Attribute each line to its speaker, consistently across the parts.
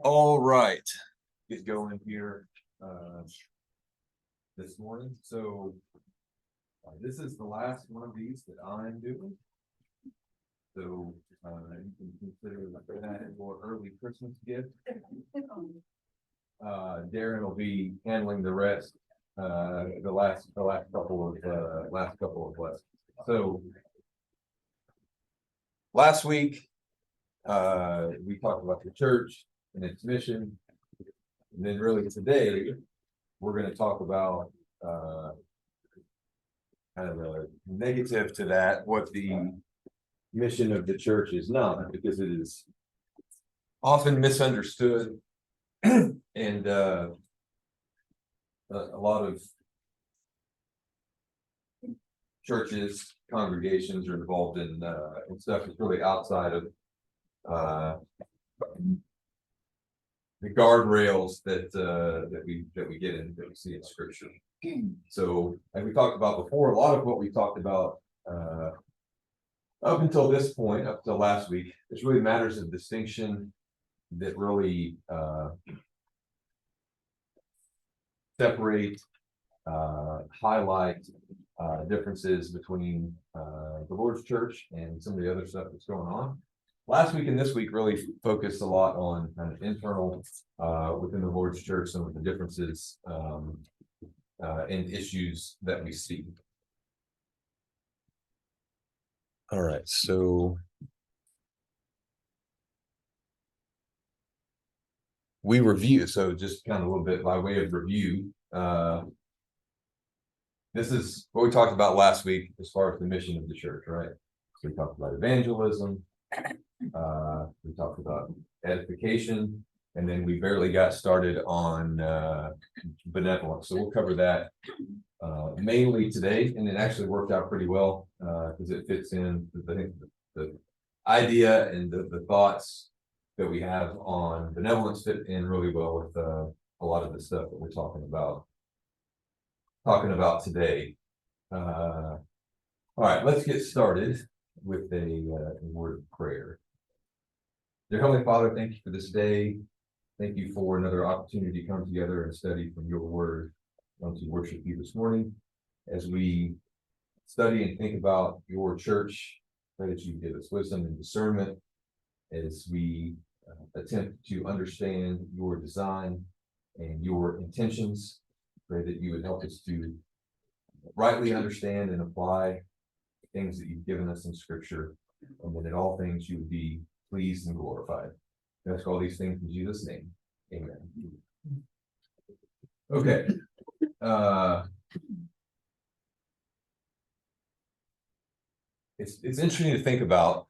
Speaker 1: All right, get going here this morning. So this is the last one of these that I'm doing. So you can consider that your early Christmas gift. Darren will be handling the rest. The last couple of lessons. So last week we talked about the church and its mission. And then really today, we're going to talk about kind of a negative to that, what the mission of the church is not, because it is often misunderstood. And a lot of churches, congregations are involved in stuff that's really outside of the guardrails that we get in, that we see in scripture. So, as we talked about before, a lot of what we talked about up until this point, up till last week, it's really matters of distinction that really separate, highlight differences between the Lord's church and some of the other stuff that's going on. Last week and this week really focused a lot on kind of internal within the Lord's church, some of the differences and issues that we see. All right, so we review, so just kind of a little bit by way of review. This is what we talked about last week as far as the mission of the church, right? So we talked about evangelism, we talked about edification, and then we barely got started on benevolence. So we'll cover that mainly today, and it actually worked out pretty well because it fits in. I think the idea and the thoughts that we have on benevolence fit in really well with a lot of the stuff that we're talking about today. All right, let's get started with a word of prayer. Dear Heavenly Father, thank you for this day. Thank you for another opportunity to come together and study from your word. I want to worship you this morning as we study and think about your church. Pray that you give us wisdom and discernment as we attempt to understand your design and your intentions. Pray that you would help us to rightly understand and apply things that you've given us in scripture, and that in all things you would be pleased and glorified. I ask all these things in Jesus' name. Amen. Okay. It's interesting to think about.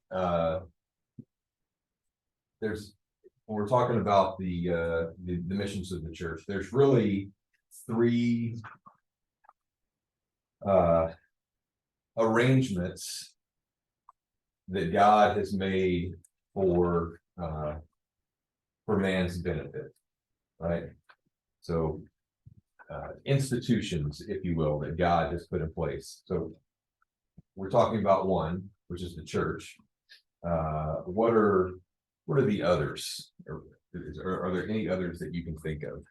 Speaker 1: There's, when we're talking about the missions of the church, there's really three arrangements that God has made for man's benefit, right? So institutions, if you will, that God has put in place. So we're talking about one, which is the church. What are the others? Or are there any others that you can think of?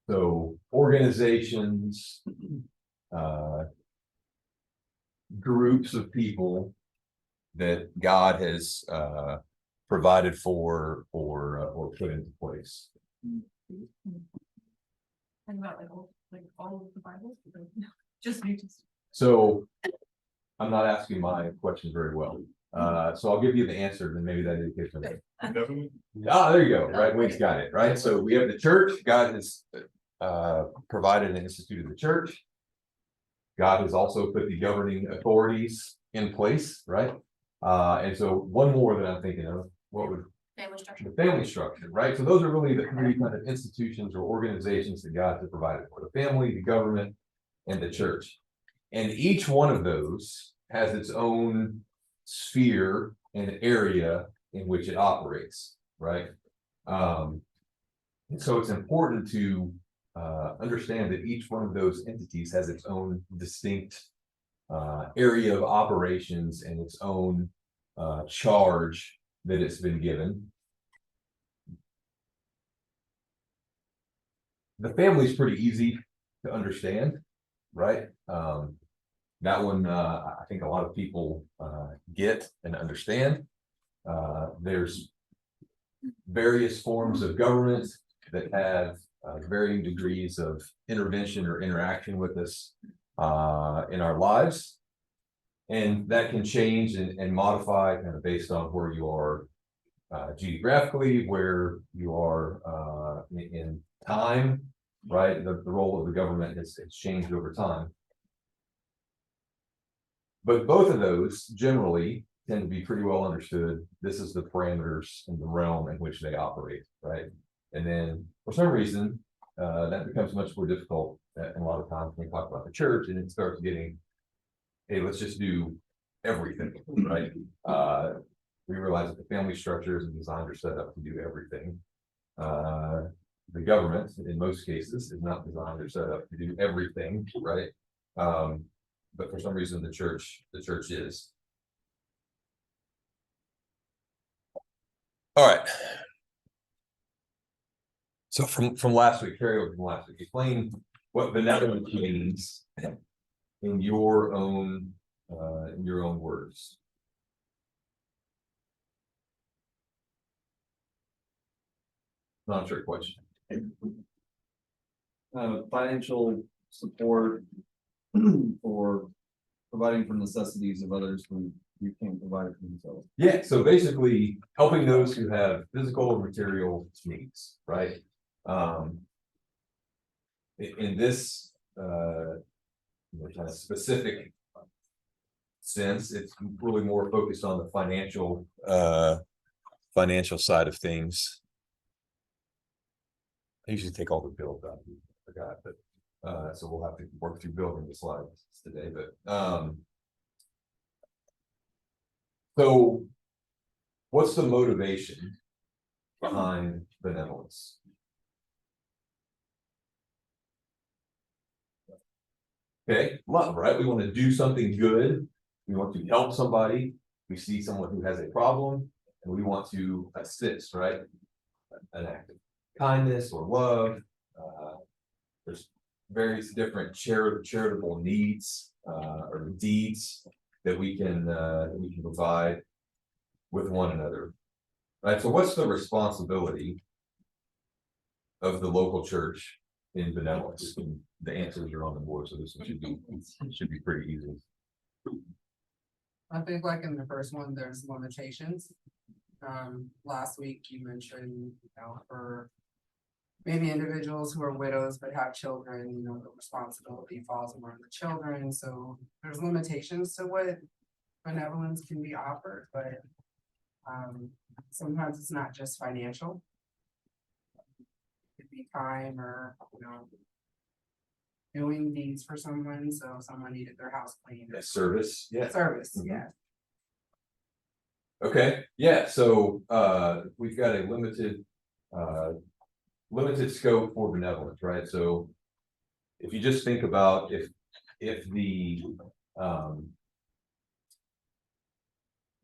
Speaker 1: So organizations, groups of people that God has provided for or put into place.
Speaker 2: And about all of the Bible, just me.
Speaker 1: So I'm not asking my question very well. So I'll give you the answer, and maybe that indicates something. Ah, there you go. Right, Wayne's got it. Right. So we have the church. God has provided and instituted the church. God has also put the governing authorities in place, right? And so one more that I'm thinking of, what would
Speaker 2: Family structure.
Speaker 1: the family structure, right? So those are really the three kind of institutions or organizations that God has provided for: the family, the government, and the church. And each one of those has its own sphere and area in which it operates, right? And so it's important to understand that each one of those entities has its own distinct area of operations and its own charge that it's been given. The family's pretty easy to understand, right? That one, I think a lot of people get and understand. There's various forms of government that have varying degrees of intervention or interaction with us in our lives. And that can change and modify kind of based on where you are geographically, where you are in time, right? The role of the government has changed over time. But both of those generally tend to be pretty well understood. This is the parameters in the realm in which they operate, right? And then for some reason, that becomes much more difficult a lot of times when we talk about the church, and it starts getting, hey, let's just do everything, right? We realize that the family structures and designs are set up to do everything. The government, in most cases, is not designed or set up to do everything, right? But for some reason, the church is. All right. So from last week, carry over from last week, explain what benevolence means in your own words. Not a trick question.
Speaker 3: Financial support for providing for necessities of others when you can't provide it for themselves.
Speaker 1: Yeah, so basically helping those who have physical or material needs, right? In this kind of specific sense, it's really more focused on the financial side of things. I usually take all the bills out. I forgot, but so we'll have to work through building the slides today. But so what's the motivation behind benevolence? Okay, love, right? We want to do something good. We want to help somebody. We see someone who has a problem and we want to assist, right? An act of kindness or love. There's various different charitable needs or deeds that we can provide with one another. Right. So what's the responsibility of the local church in benevolence? And the answers are on the board, so this one should be pretty easy.
Speaker 4: I think like in the first one, there's limitations. Last week you mentioned, for maybe individuals who are widows but have children, the responsibility falls more on the children. So there's limitations to what benevolence can be offered, but sometimes it's not just financial. It could be time or, doing deeds for someone. So if someone needed their house cleaned.
Speaker 1: Service, yeah.
Speaker 4: Service, yeah.
Speaker 1: Okay, yeah, so we've got a limited scope for benevolence, right? So if you just think about if the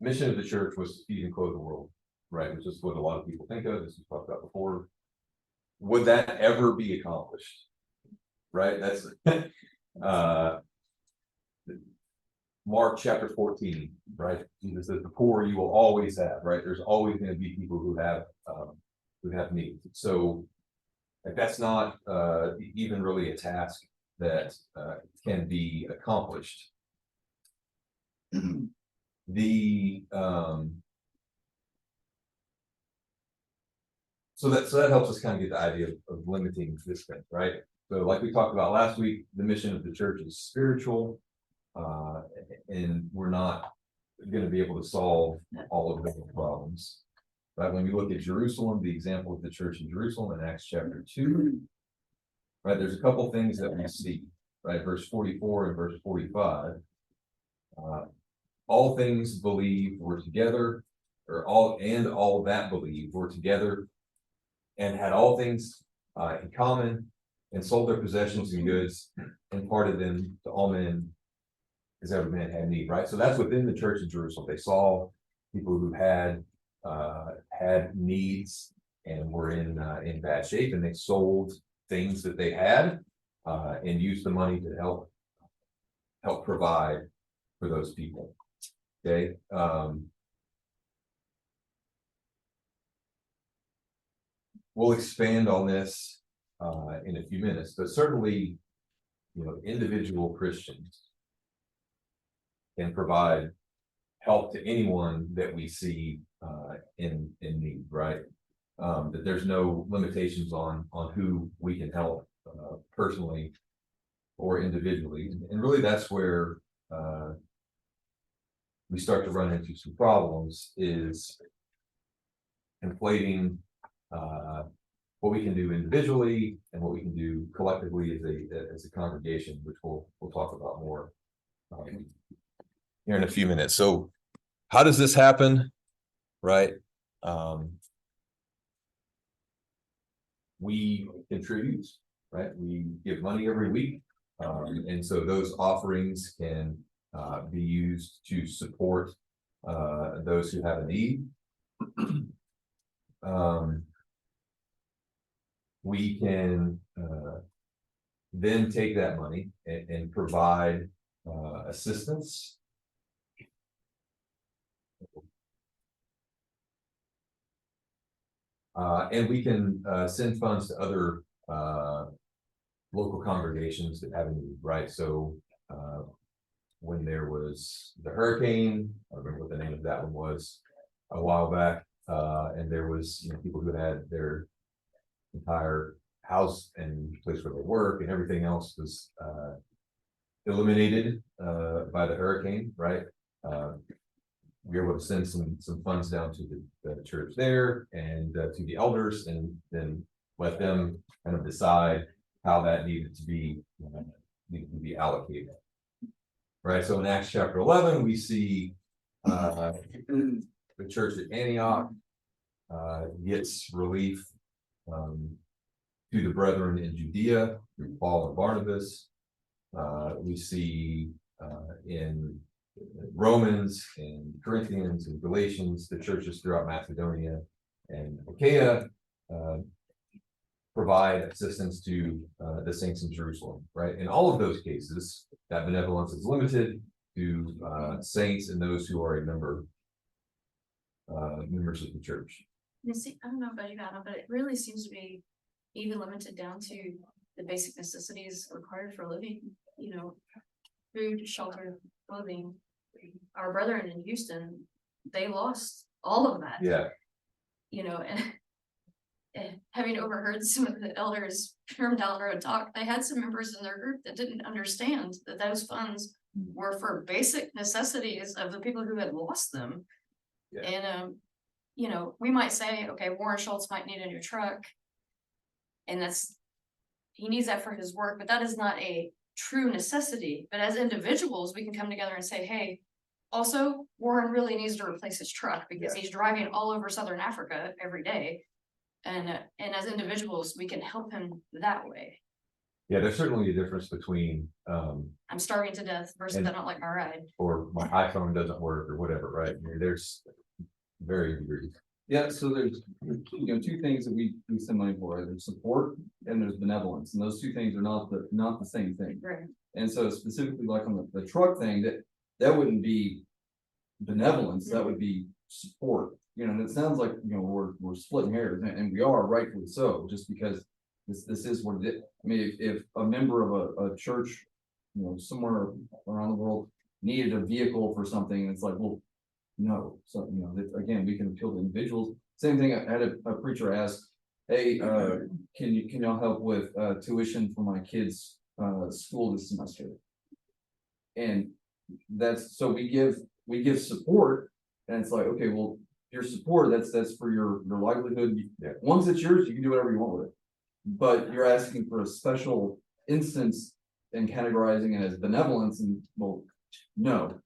Speaker 1: mission of the church was to feed and clothe the world, right, which is what a lot of people think of, as we talked about before, would that ever be accomplished? Right, that's Mark chapter 14, right? Jesus says, the poor you will always have, right? There's always going to be people who have needs. So that's not even really a task that can be accomplished. So that helps us kind of get the idea of limiting this thing, right? So like we talked about last week, the mission of the church is spiritual, and we're not going to be able to solve all of the problems. But when you look at Jerusalem, the example of the church in Jerusalem in Acts chapter 2, right, there's a couple things that we see, right? Verse 44 and verse 45. All things believed were together, or all that believed were together, and had all things in common, and sold their possessions and goods, and parted them to all men as every man had need, right? So that's within the church of Jerusalem. They saw people who had needs and were in bad shape, and they sold things that they had, and used the money to help provide for those people. Okay, we'll expand on this in a few minutes, but certainly, individual Christians can provide help to anyone that we see in need, right? That there's no limitations on who we can help personally or individually, and really that's where we start to run into some problems, is conflating what we can do individually and what we can do collectively as a congregation, which we'll talk about more here in a few minutes. So how does this happen? Right? We contribute, right? We give money every week. And so those offerings can be used to support those who have a need. We can then take that money and provide assistance. And we can send funds to other local congregations that have a need, right? So when there was the hurricane, I don't remember what the name of that one was a while back, and there was people who had their entire house and place where they work and everything else was eliminated by the hurricane, right? We were able to send some funds down to the church there and to the elders, and then let them kind of decide how that needed to be allocated. Right, so in Acts chapter 11, we see the church at Antioch gets relief to the brethren in Judea through Paul and Barnabas. We see in Romans and Corinthians and Galatians, the churches throughout Macedonia and Achaia provide assistance to the saints in Jerusalem, right? In all of those cases, that benevolence is limited to saints and those who are members of the church.
Speaker 2: I don't know about you, Adam, but it really seems to be even limited down to the basic necessities required for living, food, shelter, clothing. Our brethren in Houston, they lost all of that.
Speaker 1: Yeah.
Speaker 2: And having overheard some of the elders from down the road talk, they had some members in their group that didn't understand that those funds were for basic necessities of the people who had lost them.
Speaker 1: Yeah.
Speaker 2: And we might say, okay, Warren Schultz might need a new truck, and he needs that for his work, but that is not a true necessity. But as individuals, we can come together and say, hey, also Warren really needs to replace his truck because he's driving all over Southern Africa every day. And as individuals, we can help him that way.
Speaker 1: Yeah, there's certainly a difference between
Speaker 2: I'm starving to death versus I don't like my ride.
Speaker 1: or my iPhone doesn't work or whatever, right? I mean, there's very degrees.
Speaker 3: Yeah, so there's two things that we send money for. There's support and there's benevolence, and those two things are not the same thing.
Speaker 2: Right.
Speaker 3: And so specifically like on the truck thing, that wouldn't be benevolence, that would be support. And it sounds like we're splitting hairs, and we are, rightfully so, just because this is what it is. I mean, if a member of a church, somewhere around the world needed a vehicle for something, and it's like, well, no. So again, we can appeal to individuals. Same thing. I had a preacher ask, hey, can y'all help with tuition for my kids' school this semester? And that's so we give support, and it's like, okay, well, your support, that's for your livelihood.
Speaker 1: Yeah.
Speaker 3: Once it's yours, you can do whatever you want with it. But you're asking for a special instance and categorizing it as benevolence, and well, no.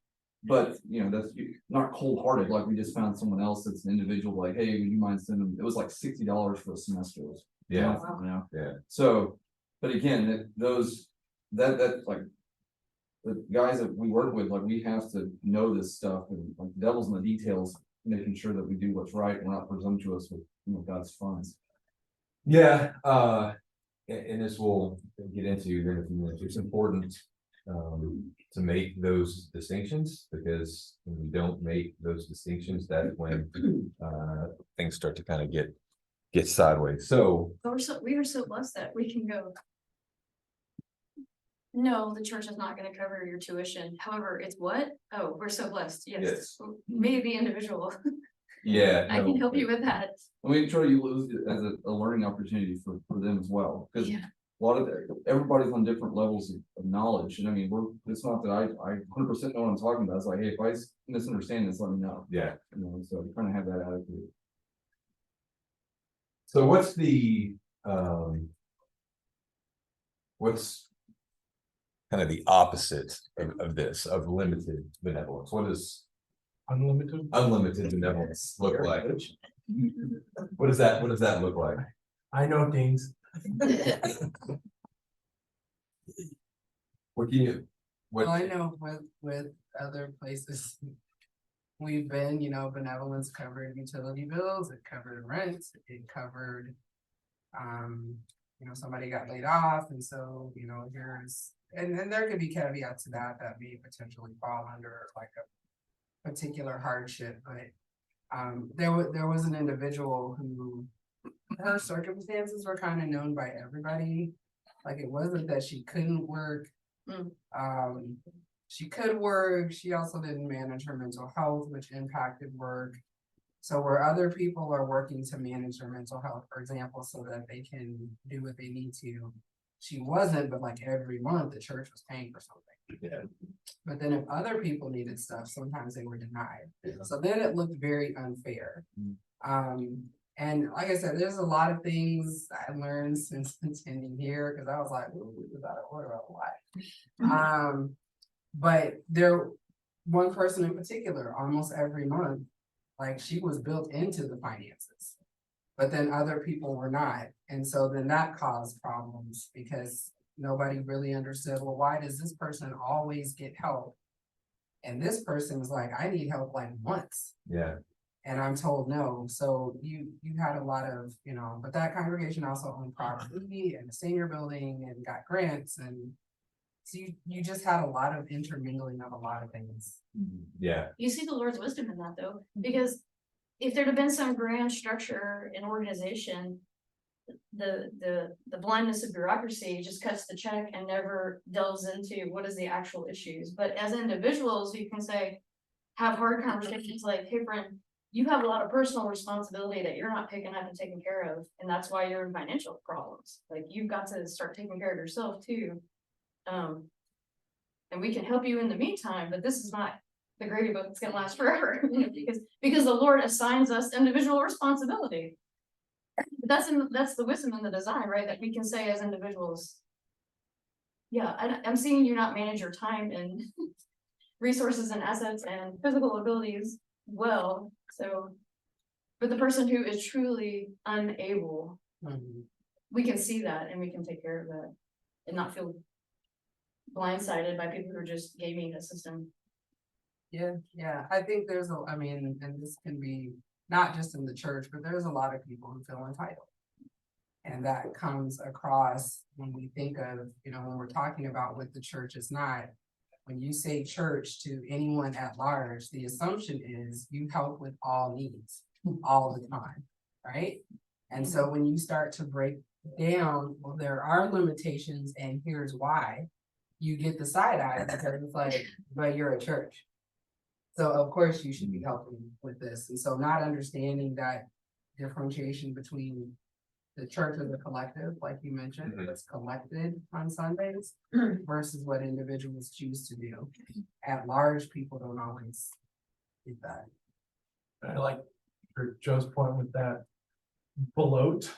Speaker 3: But that's not cold-hearted. Like we just found someone else that's an individual. Like, hey, would you mind sending? It was like $60 for a semester.
Speaker 1: Yeah.
Speaker 3: Yeah. So, but again, that like the guys that we work with, like we have to know this stuff, and like the devil's in the details making sure that we do what's right, we're not presumptuous with, God's funds.
Speaker 1: Yeah, and this will get into here in a few minutes. It's important to make those distinctions, because when we don't make those distinctions, that's when things start to kind of get sideways. So
Speaker 2: But we are so blessed that we can go. No, the church is not gonna cover your tuition. However, it's what? Oh, we're so blessed. Yes.
Speaker 1: Yes.
Speaker 2: Me, the individual.
Speaker 1: yeah,
Speaker 2: I can
Speaker 1: no,
Speaker 2: help you with that.
Speaker 3: I mean, try you lose it as a learning opportunity for them as well, because
Speaker 2: Yeah.
Speaker 3: a lot of, everybody's on different levels of knowledge, and I mean, it's not that I 100% know what I'm talking about, it's like, hey, if I misunderstand this, let me know.
Speaker 1: Yeah.
Speaker 3: So kind of have that attitude.
Speaker 1: So what's kind of the opposite of this, of limited benevolence? What does
Speaker 5: Unlimited.
Speaker 1: unlimited benevolence look like? What does that look like?
Speaker 5: I know things.
Speaker 1: What can you, what?
Speaker 4: Well, I know with other places. We've been, benevolence covered utility bills, it covered rent, it covered. Somebody got laid off, and so, here's, and there could be caveats to that may potentially fall under like a particular hardship, but. There was an individual who, her circumstances were kind of known by everybody. Like, it wasn't that she couldn't work.
Speaker 2: Mm.
Speaker 4: She could work, she also didn't manage her mental health, which impacted work. So where other people are working to manage their mental health, for example, so that they can do what they need to. She wasn't, but like every month the church was paying for something.
Speaker 1: Yeah.
Speaker 4: But then if other people needed stuff, sometimes they were denied. So then it looked very unfair. And like I said, there's a lot of things I learned since attending here, because I was like, ooh, we was out of order a lot. But one person in particular, almost every month, like, she was built into the finances. But then other people were not. And so then that caused problems, because nobody really understood, well, why does this person always get help? And this person was like, I need help like once.
Speaker 1: Yeah.
Speaker 4: And I'm told no. So you had a lot of, but that congregation also owned property and a senior building and got grants. And so you just had a lot of intermingling of a lot of things.
Speaker 1: Yeah.
Speaker 2: You see the Lord's wisdom in that though, because if there'd have been some grand structure and organization, the blindness of bureaucracy just cuts the check and never delves into what is the actual issues. But as individuals, you can say, have hard conversations like, hey friend, you have a lot of personal responsibility that you're not picking up and taking care of, and that's why you're in financial problems. Like, you've got to start taking care of yourself too. And we can help you in the meantime, but this is not the gravy boat that's gonna last forever, because the Lord assigns us individual responsibility. That's the wisdom in the design, right? That we can say as individuals, yeah, I'm seeing you not manage your time and resources and assets and physical abilities well. So for the person who is truly unable, we can see that and we can take care of that and not feel blindsided by people who are just gaming the system.
Speaker 4: Yeah, I think and this can be not just in the church, but there's a lot of people who feel entitled. And that comes across when we think of, when we're talking about what the church is not. When you say church to anyone at large, the assumption is you help with all needs all the time, right? And so when you start to break down, well, there are limitations and here's why, you get the side eye, because it's like, but you're a church. So of course you should be helping with this. And so not understanding that differentiation between the church as a collective, like you mentioned, that's collected on Sundays versus what individuals choose to do. At large, people don't always do that.
Speaker 5: I like Joe's point with that bloat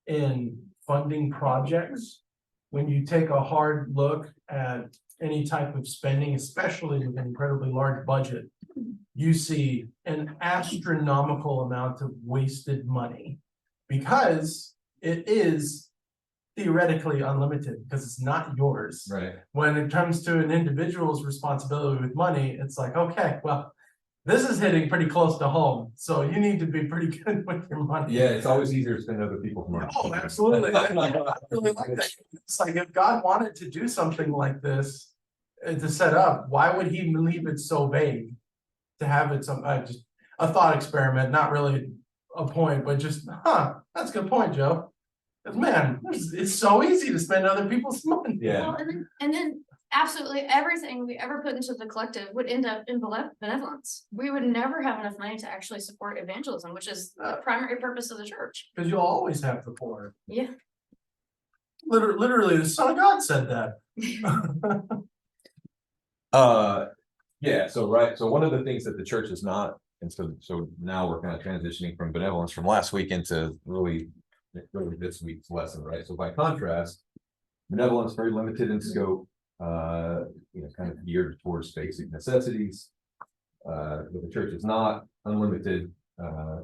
Speaker 5: in funding projects. When you take a hard look at any type of spending, especially with an incredibly large budget, you see an astronomical amount of wasted money, because it is theoretically unlimited, because it's not yours.
Speaker 1: Right.
Speaker 5: When it comes to an individual's responsibility with money, it's like, okay, well, This is hitting pretty close to home, so you need to be pretty good with your money.
Speaker 1: Yeah, it's always easier to spend other people's money.
Speaker 5: Oh, absolutely. I really like that. It's like if God wanted to do something like this, to set up, why would he leave it so vague? To have it just a thought experiment, not really a point, but just, that's a good point, Joe. 'Cause man, it's so easy to spend other people's money.
Speaker 1: Yeah.
Speaker 2: Well, and then absolutely everything we ever put into the collective would end up in benevolence. We would never have enough money to actually support evangelism, which is the primary purpose of the church.
Speaker 5: Cause you'll always have the poor.
Speaker 2: Yeah.
Speaker 5: Literally, the Son of God said that.
Speaker 1: Yeah, so so one of the things that the church is not, and so now we're kind of transitioning from benevolence from last week into really this week's lesson, right? So by contrast, benevolence very limited in scope, kind of geared towards basic necessities. But the church is not unlimited,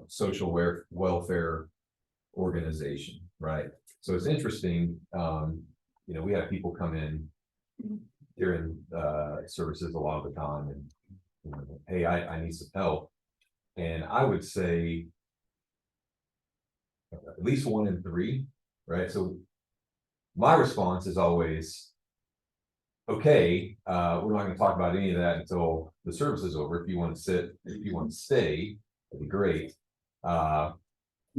Speaker 1: social welfare organization, right? So it's interesting, we have people come in during services a lot of the time and, hey, I need some help. And I would say at least 1 in 3, right? So my response is always, okay, we're not gonna talk about any of that until the service is over. If you want to stay, it'd be great. At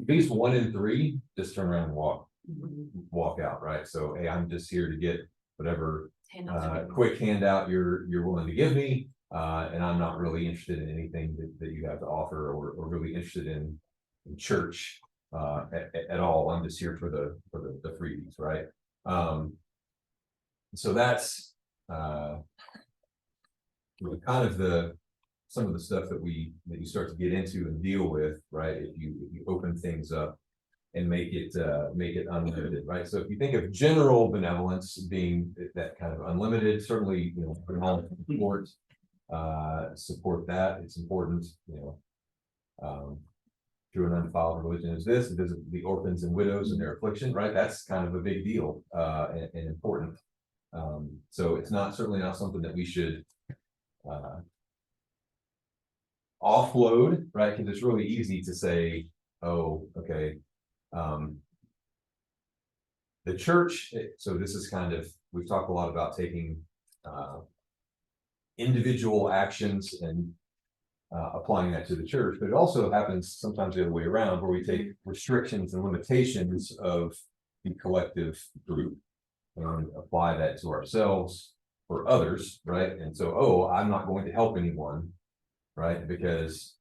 Speaker 1: least 1 in 3, just turn around and walk out, right? So, hey, I'm just here to get whatever quick handout you're willing to give me, and I'm not really interested in anything that you have to offer or really interested in church at all. I'm just here for the freebies, right? So that's kind of some of the stuff that you start to get into and deal with, right? If you open things up and make it unlimited, right? So if you think of general benevolence being that kind of unlimited, certainly, support that. It's important, through an undefiled religion is this, it is the orphans and widows and their affliction, right? That's kind of a big deal, and important. So it's certainly not something that we should offload, right? Because it's really easy to say, oh, okay. The church, so this is we've talked a lot about taking individual actions and applying that to the church, but it also happens sometimes the other way around, where we take restrictions and limitations of the collective group and apply that to ourselves or others, right? And so, I'm not going to help anyone, right? Because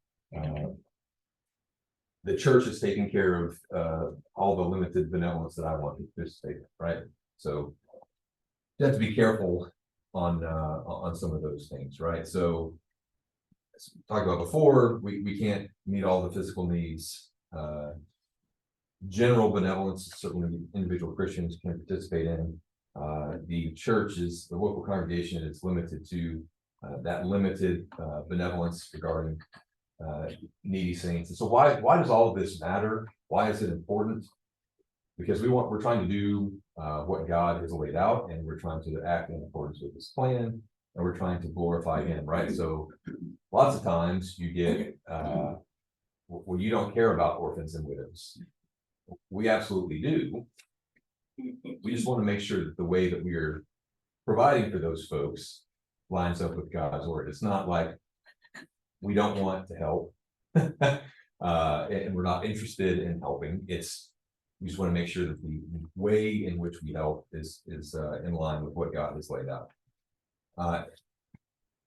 Speaker 1: the church is taking care of all the limited benevolence that I want to participate in, right? So you have to be careful on some of those things, right? So as we talked about before, we can't meet all the physical needs. General benevolence, certainly individual Christians can participate in. The local congregation is limited to that limited benevolence regarding needy saints. And so why does all of this matter? Why is it important? Because we're trying to do what God has laid out, and we're trying to act in accordance with his plan, and we're trying to glorify him, right? So lots of times you get you don't care about orphans and widows. We absolutely do. We just want to make sure that the way that we are providing for those folks lines up with God's word. It's not like we don't want to help and we're not interested in helping. We just want to make sure that the way in which we help is in line with what God has laid out.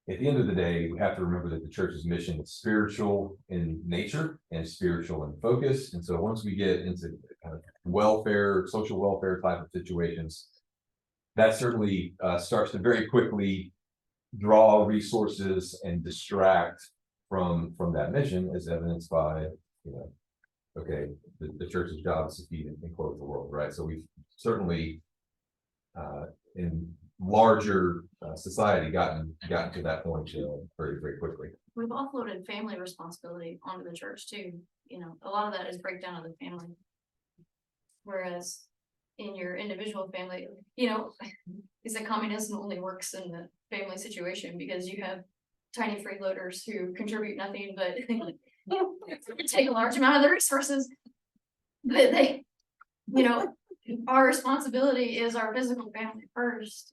Speaker 1: At the end of the day, we have to remember that the church's mission is spiritual in nature and spiritual in focus. And so once we get into kind of social welfare type of situations, that certainly starts to very quickly draw resources and distract from that mission, as evidenced by, the church's job is to feed and clothe the world, right? So we've certainly in larger society gotten to that point very, very quickly.
Speaker 2: We've offloaded family responsibility onto the church too. A lot of that is breakdown of the family. Whereas in your individual family, is that communism only works in the family situation because you have tiny freeloaders who contribute nothing but take a large amount of the resources. But they, you know, our responsibility is our physical family first.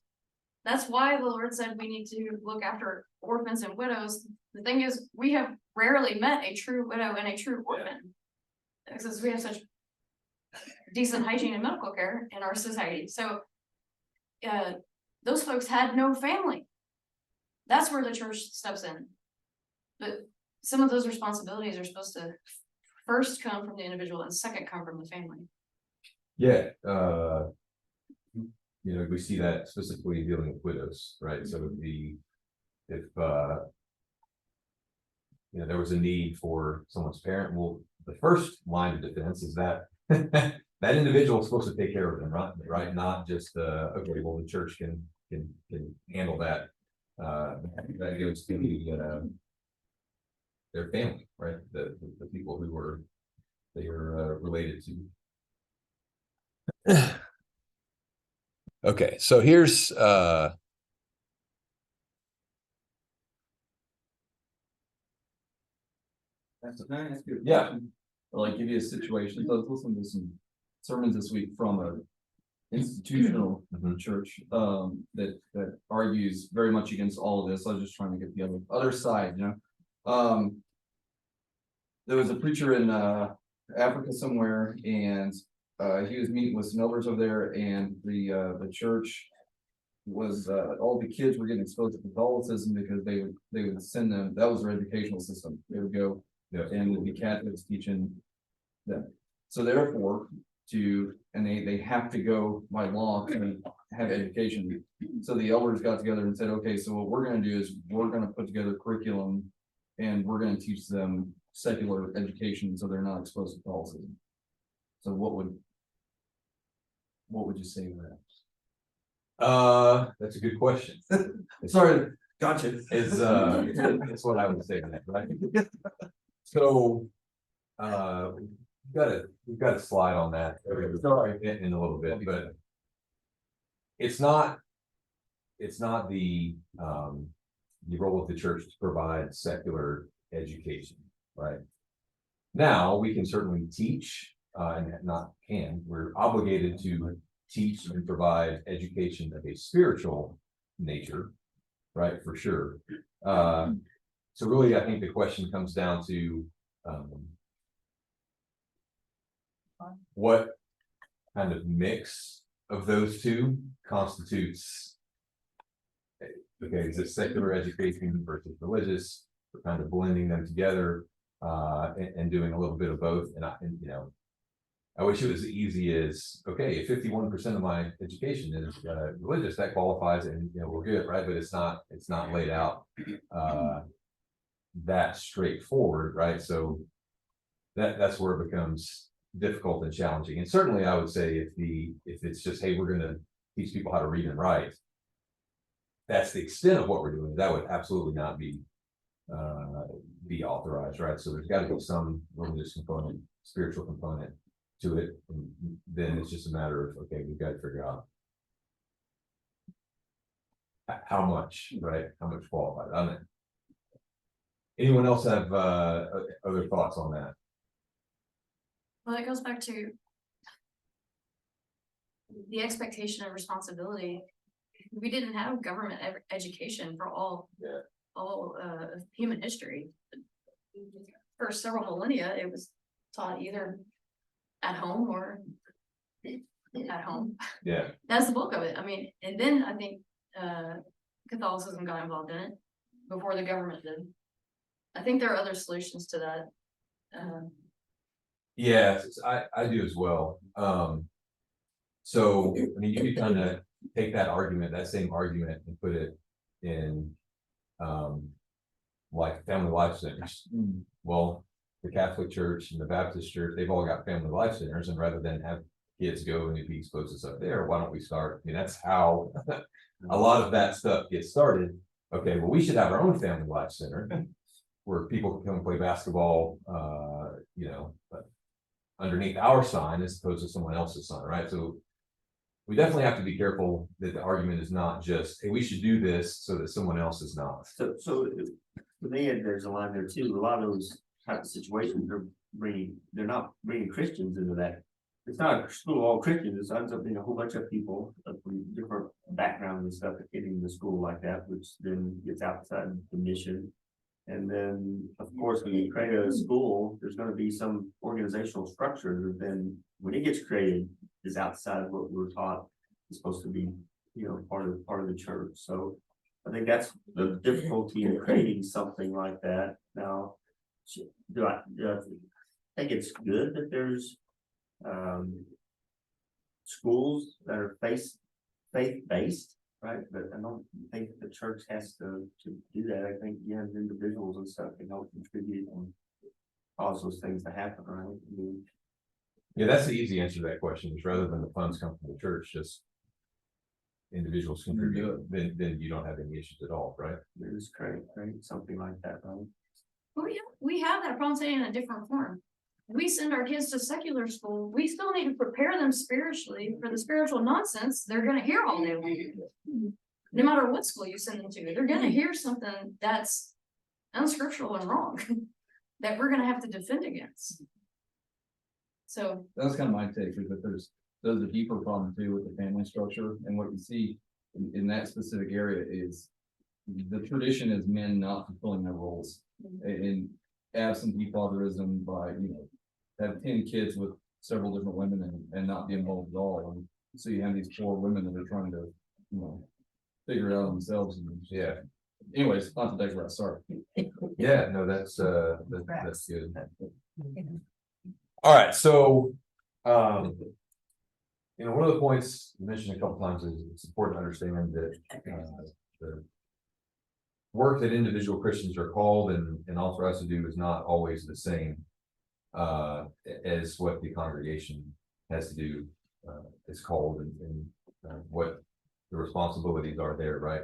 Speaker 2: That's why the Lord said we need to look after orphans and widows. The thing is, we have rarely met a true widow and a true orphan. Since we have such decent hygiene and medical care in our society, so those folks had no family. That's where the church steps in. But some of those responsibilities are supposed to first come from the individual and second come from the family.
Speaker 1: Yeah, you know, we see that specifically dealing with widows, right? So if you know, there was a need for someone's parent, well, the first line of defense is that that individual is supposed to take care of them, right? Not just, okay, well, the church can handle that. That goes to their family, right? The people who they were related to. Okay, so here's
Speaker 3: Can I ask you a
Speaker 1: Yeah.
Speaker 3: question? Or like give you a situation, so I was listening to some sermons this week from a institutional
Speaker 1: Mhm.
Speaker 3: church, that argues very much against all of this. I was just trying to get the other side, you know? There was a preacher in, Africa somewhere, and, he was meeting with some elders over there, and the church was, all the kids were getting exposed to Catholicism because they would send them, that was their educational system. They would go,
Speaker 1: Yeah.
Speaker 3: and the Catholics teaching them. So therefore, they have to go by law to have education. So the elders got together and said, okay, so what we're gonna do is we're gonna put together curriculum. And we're gonna teach them secular education, so they're not exposed to Catholicism. So what would you say to that?
Speaker 1: That's a good question.
Speaker 3: Sorry, gotcha.
Speaker 1: That's what I would say to that, right? So, we've got a slide on that in a little bit, but it's not the role of the church to provide secular education, right? Now, we can certainly teach, we're obligated to teach and provide education of a spiritual nature, right, for sure. So really, I think the question comes down to, what kind of mix of those two constitutes, okay, is it secular education versus religious? We're kind of blending them together, and doing a little bit of both, and you know, I wish it was as easy as, okay, if 51% of my education is religious, that qualifies, and you know, we're good, right? But it's not laid out that straightforward, right? So that's where it becomes difficult and challenging. And certainly I would say if it's just, hey, we're gonna teach people how to read and write, that's the extent of what we're doing, that would absolutely not be authorized, right? So there's got to be some religious component, spiritual component to it, and then it's just a matter of, okay, we've got to figure out how much, right? How much qualified. I mean, anyone else have other thoughts on that?
Speaker 2: Well, it goes back to the expectation of responsibility. We didn't have government education for all of human history. For several millennia, it was taught either at home or at home.
Speaker 1: Yeah.
Speaker 2: That's the bulk of it. I mean, and then I think Catholicism got involved in it before the government did. I think there are other solutions to that.
Speaker 1: Yes, I do as well. So, I mean, you could kind of take that same argument and put it in, like family life centers. Well, the Catholic Church and the Baptist Church, they've all got family life centers, and rather than have kids go and be exposed to stuff there, why don't we start? I mean, that's how a lot of that stuff gets started. Okay, well, we should have our own family life center where people can come and play basketball, you know, but underneath our sign as opposed to someone else's sign, right? So we definitely have to be careful that the argument is not just, hey, we should do this so that someone else is not.
Speaker 6: So for me, there's a line there too, a lot of those type of situations, they're not bringing Christians into that. It's not a school of all Christians, it ends up being a whole bunch of people from different backgrounds and stuff that get into the school like that, which then gets outside the mission. And then, of course, when you create a school, there's gonna be some organizational structure that then, when it gets created, is outside of what we're taught is supposed to be, part of the church, so. I think that's the difficulty in creating something like that. Now, do I think it's good that there's schools that are faith-based, right? But I don't think the church has to do that. I think, individuals and stuff can help contribute and cause those things to happen, right? I mean,
Speaker 1: Yeah, that's the easy answer to that question, is rather than the funds come from the church, just individuals contribute, then you don't have any issues at all, right?
Speaker 6: it's great, something like that, right?
Speaker 2: Well, yeah, we have that problem today in a different form. We send our kids to secular school, we still need to prepare them spiritually for the spiritual nonsense they're gonna hear all day long. No matter what school you send them to, they're gonna hear something that's unscriptural and wrong, that we're gonna have to defend against. So,
Speaker 3: That's kind of my take, is that there's a deeper problem too with the family structure, and what you see in that specific area is the tradition is men not fulfilling their roles, in absentee fatherism by, have 10 kids with several different women and not be involved at all, and so you have these poor women that are trying to, figure it out themselves, and
Speaker 1: Yeah,
Speaker 3: anyways, not to digress, sorry.
Speaker 1: yeah, no, that's good. All right, so, one of the points you mentioned a couple times is it's important to understand that, the work that individual Christians are called and authorized to do is not always the same, as what the congregation has to do, is called and what the responsibilities are there, right?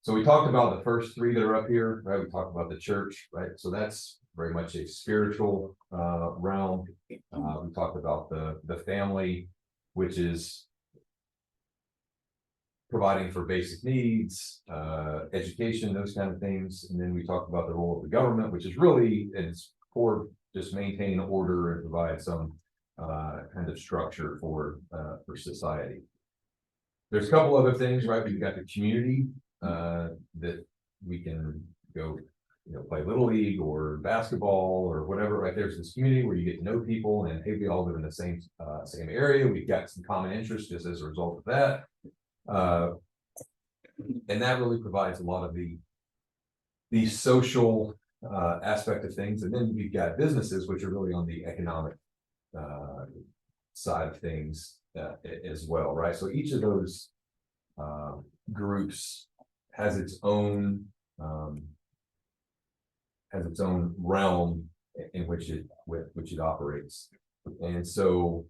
Speaker 1: So we talked about the first three that are up here, right? We talked about the church, right? So that's very much a spiritual realm. We talked about the family, which is providing for basic needs, education, those kind of things. And then we talked about the role of the government, which is really in its core just maintain order and provide some kind of structure for society. There's a couple other things, right? We've got the community that we can go, play little league or basketball or whatever, right? There's this community where you get to know people and hey, we all live in the same area. We've got some common interests just as a result of that. And that really provides a lot of the social aspect of things. And then we've got businesses, which are really on the economic side of things as well, right? So each of those groups has its own realm in which it operates. And so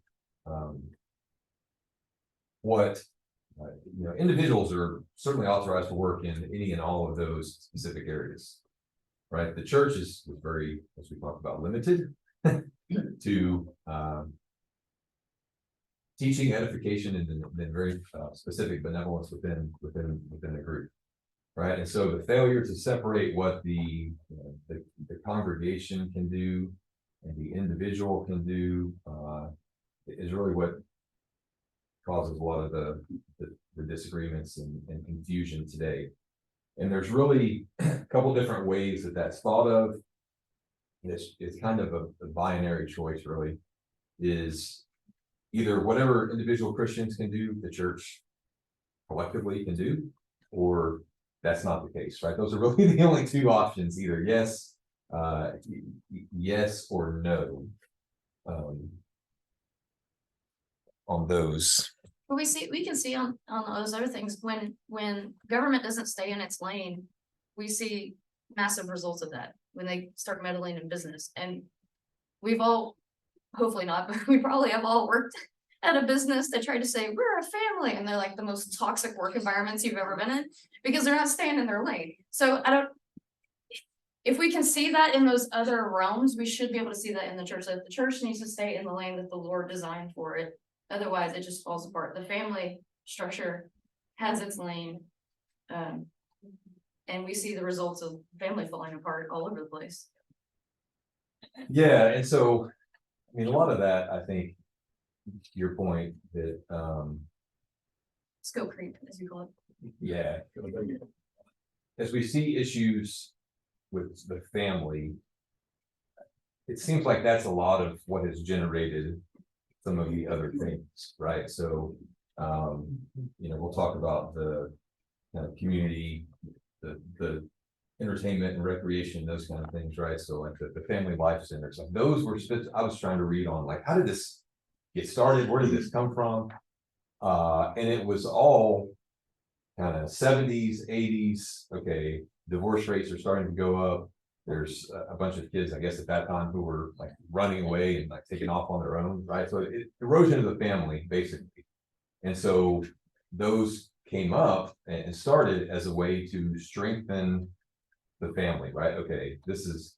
Speaker 1: individuals are certainly authorized to work in any and all of those specific areas, right? The church is very, as we talked about, limited to teaching, edification, and then very specific benevolence within the group, right? And so the failure to separate what the congregation can do and the individual can do is really what causes a lot of the disagreements and confusion today. And there's really a couple different ways that that's thought of. It's kind of a binary choice, really, is either whatever individual Christians can do, the church collectively can do, or that's not the case, right? Those are really the only two options, either yes or no on those.
Speaker 2: but we can see on those other things, when government doesn't stay in its lane, we see massive results of that when they start meddling in business. And we've all, hopefully not, but we probably have all worked at a business that tried to say we're a family, and they're like the most toxic work environments you've ever been in because they're not staying in their lane. So if we can see that in those other realms, we should be able to see that in the church, that the church needs to stay in the lane that the Lord designed for it. Otherwise, it just falls apart. The family structure has its lane. And we see the results of family falling apart all over the place.
Speaker 1: Yeah, and so, I mean, a lot of that, I think, to your point, that,
Speaker 2: Skill creep, as you call it.
Speaker 1: yeah. As we see issues with the family. It seems like that's a lot of what has generated some of the other things, right? So, we'll talk about the kind of community, the entertainment and recreation, those kind of things, right? So like the family life centers, like those were, I was trying to read on, like, how did this get started? Where did this come from? And it was all kind of 70s, 80s. Okay, divorce rates are starting to go up. There's a bunch of kids, I guess, at that time who were like running away and like taking off on their own, right? So erosion of the family, basically. And so those came up and started as a way to strengthen the family, right? Okay, this is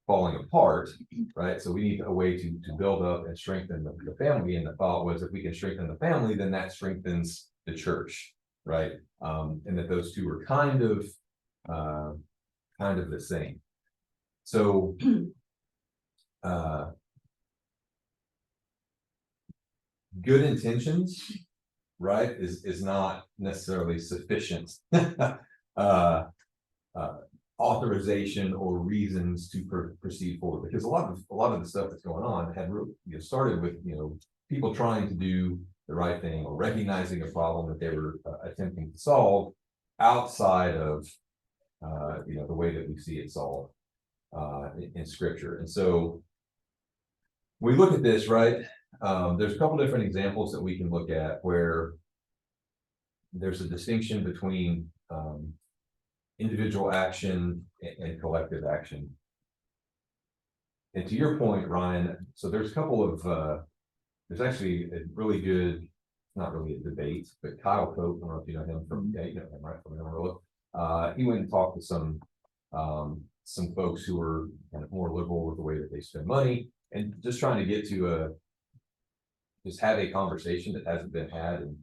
Speaker 1: falling apart, right? So we need a way to build up and strengthen the family. And the thought was, if we can strengthen the family, then that strengthens the church, right? And that those two are kind of the same. So, good intentions, right, is not necessarily sufficient authorization or reasons to proceed forward, because a lot of the stuff that's going on had really, started with people trying to do the right thing or recognizing a problem that they were attempting to solve outside of the way that we see it solved in scripture. And so we look at this, right? There's a couple different examples that we can look at where there's a distinction between individual action and collective action. And to your point, Ryan, so there's a couple of there's actually a really good, not really a debate, but Kyle Cope, I don't know if you know him from, yeah, you know him, right, from Amarillo. He went and talked to some folks who were kind of more liberal with the way that they spend money, and just trying to get to just have a conversation that hasn't been had in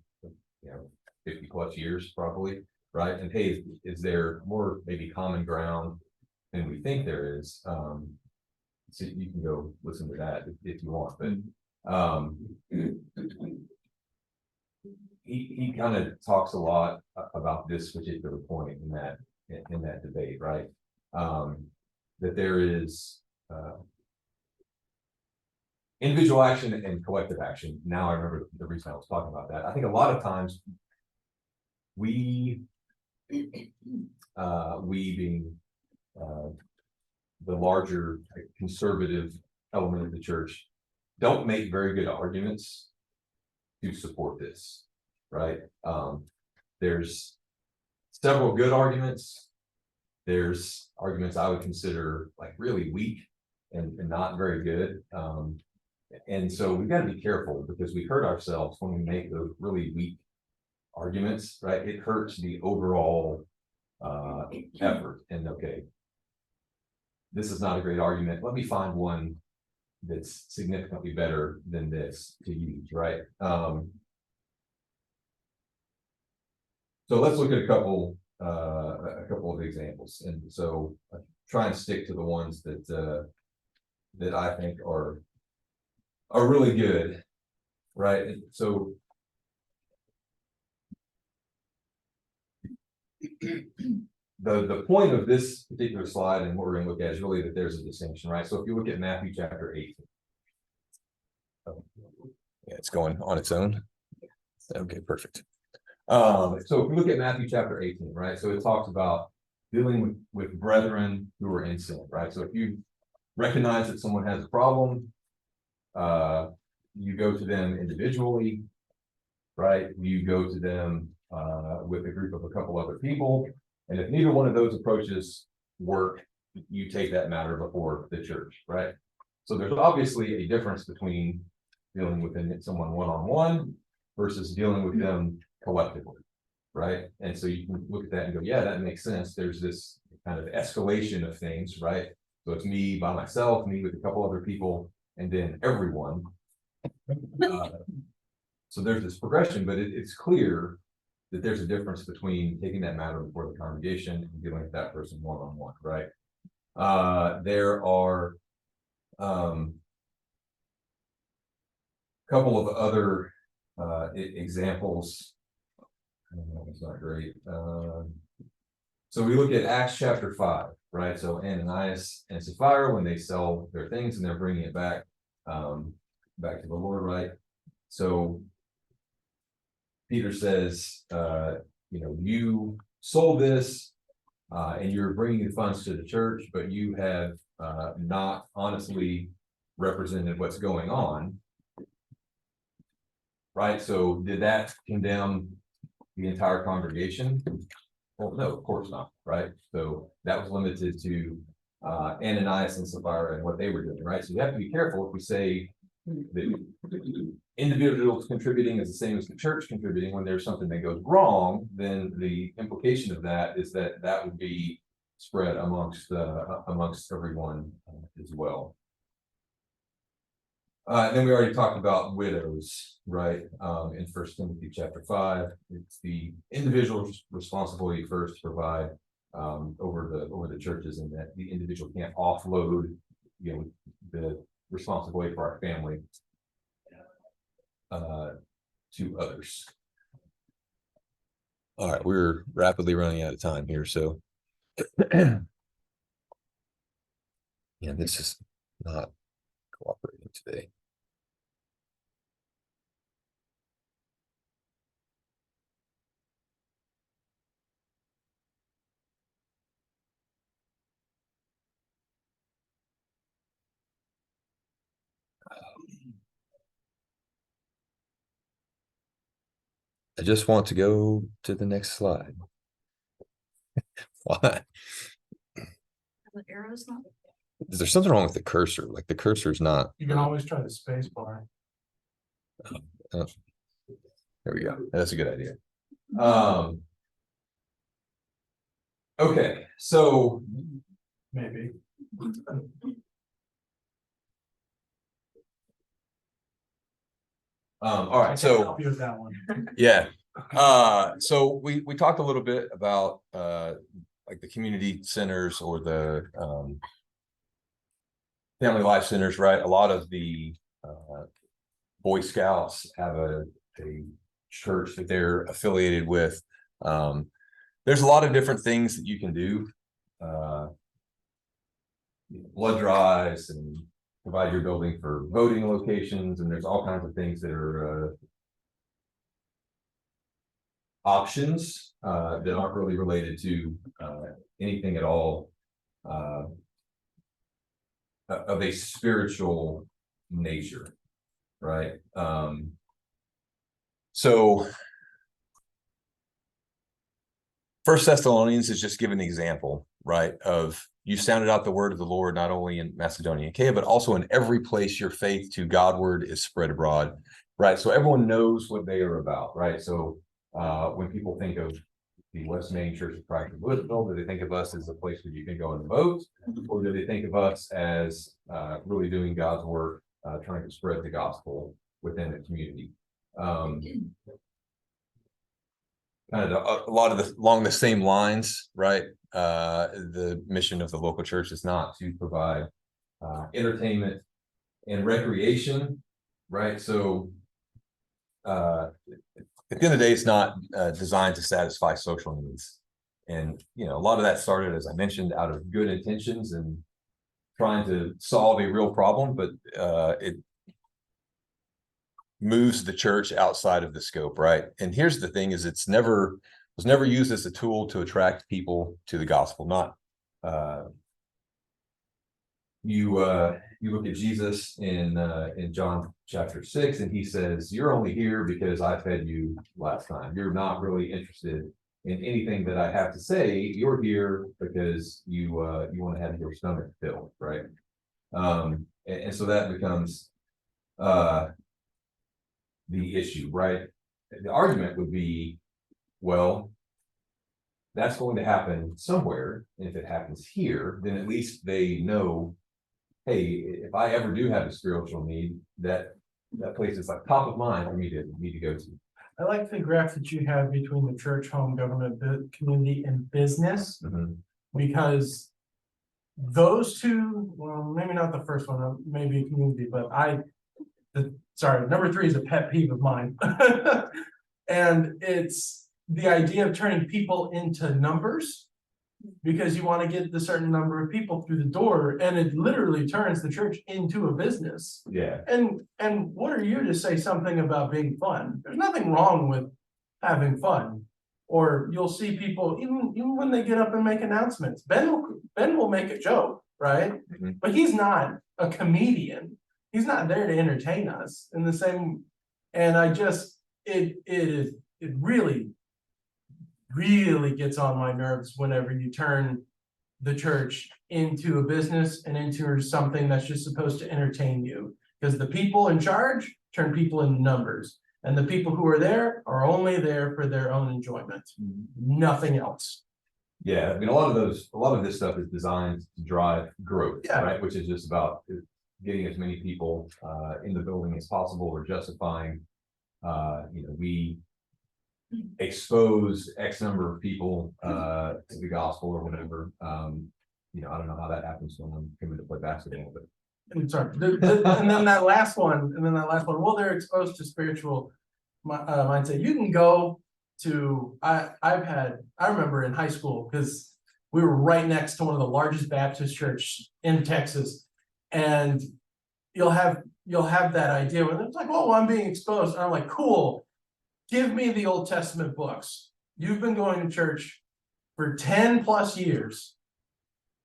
Speaker 1: 50 plus years probably, right? And hey, is there more maybe common ground than we think there is? So you can go listen to that if you want, but he kind of talks a lot about this particular point in that debate, right? That there is individual action and collective action. Now I remember the reason I was talking about that. I think a lot of times we being the larger conservative element of the church don't make very good arguments to support this, right? There's several good arguments. There's arguments I would consider like really weak and not very good. And so we've got to be careful, because we hurt ourselves when we make those really weak arguments, right? It hurts the overall effort. And okay, this is not a great argument. Let me find one that's significantly better than this to use, right? So let's look at a couple of examples, and so try and stick to the ones that I think are really good, right? And so the point of this particular slide and what we're going to look at is really that there's a distinction, right? So if you look at Matthew chapter 18, yeah, it's going on its own. Okay, perfect. So if you look at Matthew chapter 18, right? So it talks about dealing with brethren who are in sin, right? So if you recognize that someone has a problem, you go to them individually, right? You go to them with a group of a couple other people. And if neither one of those approaches work, you take that matter before the church, right? So there's obviously a difference between dealing with someone one-on-one versus dealing with them collectively, right? And so you can look at that and go, yeah, that makes sense. There's this kind of escalation of things, right? So it's me by myself, me with a couple other people, and then everyone. So there's this progression, but it's clear that there's a difference between taking that matter before the congregation and dealing with that person one-on-one, right? There are couple of other examples. It's not great. So we look at Acts chapter 5, right? So Ananias and Sapphira, when they sell their things and they're bringing it back to the Lord, right? So Peter says, you sold this and you're bringing the funds to the church, but you have not honestly represented what's going on. Right, so did that condemn the entire congregation? Well, no, of course not, right? So that was limited to Ananias and Sapphira and what they were doing, right? So you have to be careful if we say that individuals contributing is the same as the church contributing. When there's something that goes wrong, then the implication of that is that that would be spread amongst everyone as well. Then we already talked about widows, right? In 1 Timothy chapter 5, it's the individual's responsibility first to provide over the churches, and that the individual can't offload, the responsibility for our family to others. All right, we're rapidly running out of time here, so yeah, this is not cooperating today. I just want to go to the next slide. Why?
Speaker 2: The arrow's not.
Speaker 1: Is there something wrong with the cursor? Like the cursor's not.
Speaker 5: You can always try the space bar.
Speaker 1: There we go. That's a good idea. Okay, so
Speaker 5: Maybe.
Speaker 1: all right,
Speaker 5: I
Speaker 1: so
Speaker 5: can help you with that one.
Speaker 1: yeah. So we talked a little bit about like the community centers or the family life centers, right? A lot of the Boy Scouts have a church that they're affiliated with. There's a lot of different things that you can do. Blood drives and provide your building for voting locations, and there's all kinds of things that are options that aren't really related to anything at all of a spiritual nature, right? So First Thessalonians is just giving an example, right, of you sounded out the word of the Lord not only in Macedonia and Achaia, but also in every place your faith to Godward is spread abroad, right? So everyone knows what they are about, right? So when people think of the West Main Church of Christ in Louisville, do they think of us as a place where you can go and vote, or do they think of us as really doing God's work, trying to spread the gospel within the community? Kind of a lot of along the same lines, right? The mission of the local church is not to provide entertainment and recreation, right? So at the end of the day, it's not designed to satisfy social needs. And, a lot of that started, as I mentioned, out of good intentions and trying to solve a real problem, but it moves the church outside of the scope, right? And here's the thing: is was never used as a tool to attract people to the gospel. Not you look at Jesus in John chapter 6, and he says, "You're only here because I fed you last time. You're not really interested in anything that I have to say. You're here because you want to have your stomach filled," right? And so that becomes the issue, right? The argument would be, well, that's going to happen somewhere, and if it happens here, then at least they know, hey, if I ever do have a spiritual need, that that place is like top of mind for me to go to.
Speaker 5: I like the graph that you have between the church, home, government, community and business,
Speaker 1: Mhm.
Speaker 5: because those two, well, maybe not the first one, maybe community, but sorry, number 3 is a pet peeve of mine. And it's the idea of turning people into numbers. Because you want to get the certain number of people through the door, and it literally turns the church into a business.
Speaker 1: Yeah,
Speaker 5: And what are you to say something about being fun? There's nothing wrong with having fun. Or you'll see people, even when they get up and make announcements, Ben will make a joke, right?
Speaker 1: Mhm.
Speaker 5: But he's not a comedian. He's not there to entertain us in the same, and it really gets on my nerves whenever you turn the church into a business and into something that's just supposed to entertain you. Because the people in charge turn people into numbers, and the people who are there are only there for their own enjoyment, nothing else.
Speaker 1: yeah, I mean, a lot of this stuff is designed to drive growth,
Speaker 5: Yeah.
Speaker 1: right? Which is just about getting as many people in the building as possible, or justifying, we expose X number of people to the gospel or whatever. I don't know how that happens when I'm coming to play basketball, but
Speaker 5: And sorry, and then that last one, well, they're exposed to spiritual mindset. You can go to, I remember in high school, because we were right next to one of the largest Baptist church in Texas. And you'll have that idea when it's like, oh, I'm being exposed. And I'm like, cool, give me the Old Testament books. You've been going to church for 10 plus years.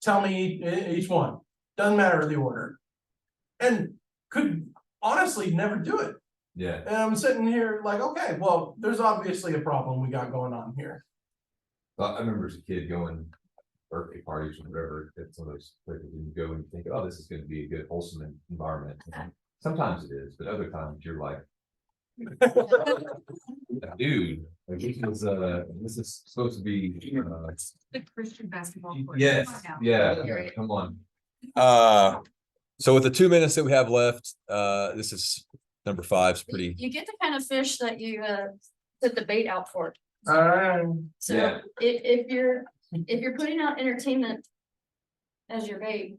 Speaker 5: Tell me each one. Doesn't matter the order. And could honestly never do it.
Speaker 1: yeah.
Speaker 5: And I'm sitting here like, okay, well, there's obviously a problem we got going on here.
Speaker 1: But I remember as a kid going birthday parties or whatever, at some of those places, and you go and think, oh, this is going to be a good wholesome environment. And sometimes it is, but other times you're like, dude, like this is supposed to be
Speaker 7: The Christian basketball court.
Speaker 1: yes,
Speaker 7: Come on now.
Speaker 1: yeah, come on.
Speaker 8: So with the 2 minutes that we have left, this is number 5 is pretty.
Speaker 2: You get the kind of fish that you put the bait out for.
Speaker 1: Yeah.
Speaker 2: So if you're putting out entertainment as your bait,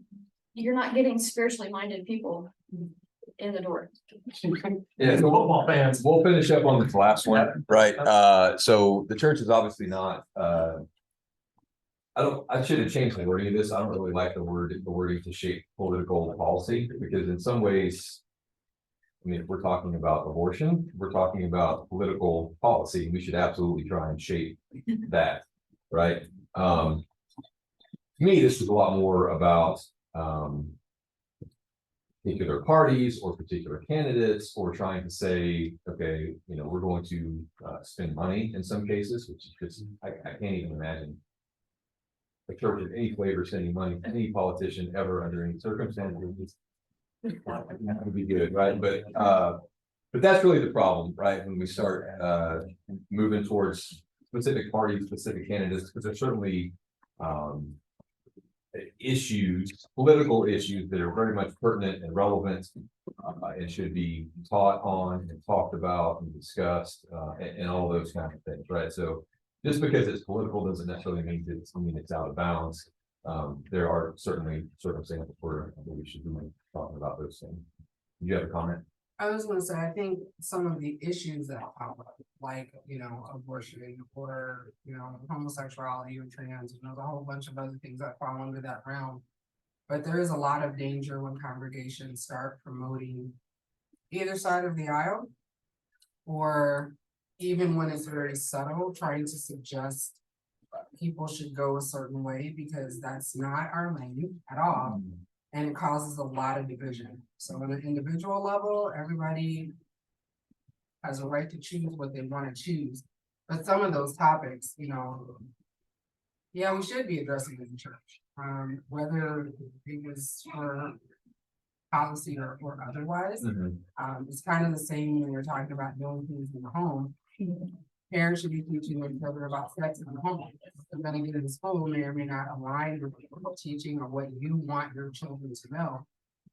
Speaker 2: you're not getting spiritually minded people in the door.
Speaker 1: Yeah, so
Speaker 5: Football fans.
Speaker 1: we'll finish up on this last one, right? So the church is obviously not, I should have changed the wording of this. I don't really like the wording to shape political policy, because in some ways, I mean, if we're talking about abortion, we're talking about political policy. We should absolutely try and shape that, right? To me, this is a lot more about, particular parties or particular candidates, or trying to say, okay, we're going to spend money in some cases, which is just, I can't even imagine a church of any flavor spending money, any politician ever under any circumstances. That would be good, right? But that's really the problem, right? When we start moving towards specific parties, specific candidates, because there's certainly political issues that are very much pertinent and relevant, and should be taught on and talked about and discussed, and all those kinds of things, right? So just because it's political doesn't necessarily mean it's out of bounds. There are certainly circumstances where we should be talking about those things. Do you have a comment?
Speaker 4: I was gonna say, I think some of the issues that pop up, like, abortion or, homosexuality or trans, there's a whole bunch of other things that fall under that realm. But there is a lot of danger when congregations start promoting either side of the aisle, or even when it's very subtle, trying to suggest people should go a certain way, because that's not our lane at all. And it causes a lot of division. So on an individual level, everybody has a right to choose what they want to choose. But some of those topics, yeah, we should be addressing it in church. Whether it was for policy or otherwise. It's kind of the same when you're talking about doing things in the home. Parents should be teaching their children about sex in the home. They're gonna get into school, may or may not align with what you're teaching or what you want your children to know.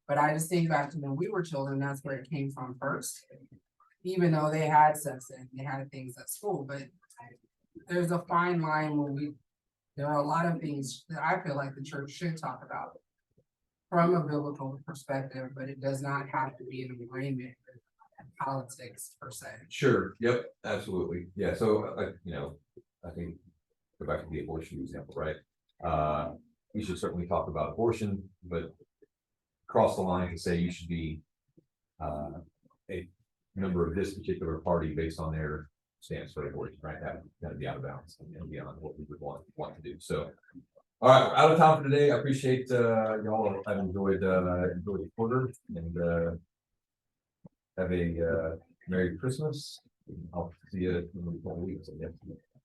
Speaker 4: But I just think back to when we were children, that's where it came from first. Even though they had sex and they had things at school, but there's a fine line when there are a lot of things that I feel like the church should talk about. From a biblical perspective, but it does not have to be an agreement with politics per se.
Speaker 1: Sure, yep, absolutely, yeah, so, you know, I think, go back to the abortion example, right? We should certainly talk about abortion, but cross the line to say you should be a member of this particular party based on their stance for abortion, right? That would kind of be out of bounds and beyond what we would want to do, so. All right, we're out of time for today. I appreciate y'all. I've enjoyed the quarter and have a Merry Christmas. I'll see you in a couple weeks.